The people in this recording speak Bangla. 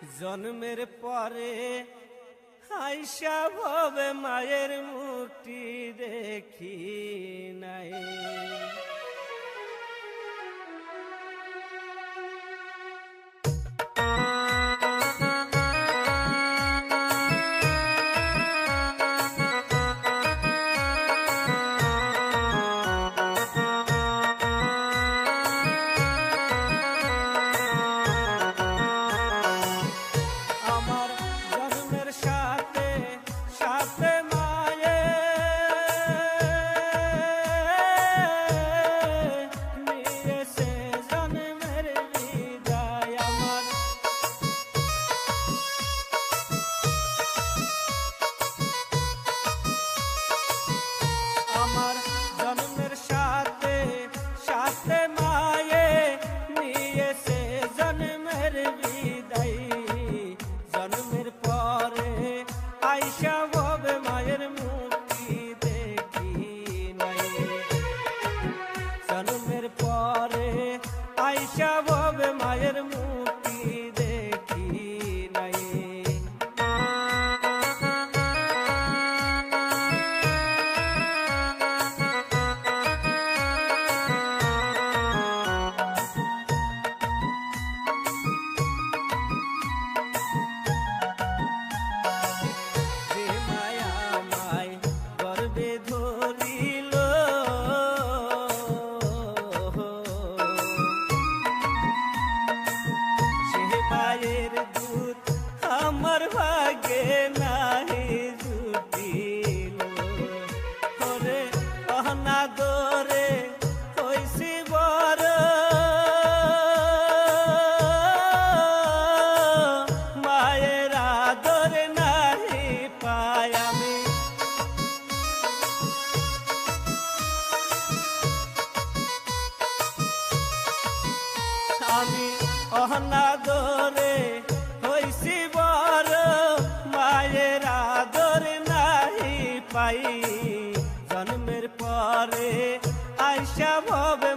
জন্মের পরে আইসা ভবে মায়ের মুক্তি দেখি নাই। জন্মের পরে আইসা ভবে মায়ের মুক্তি দেখি নাই। যে মায়া মায় গর্বে ধরিল আমার ভাগে নাহি জুটিল ওরে অনাদরে হইছি বড় মায়ের আদরে নাহি পাই আমি অনাদরে হইছি বড় মায়ের আদর নাহি পাই। জন্মের পরে আইসা ভবে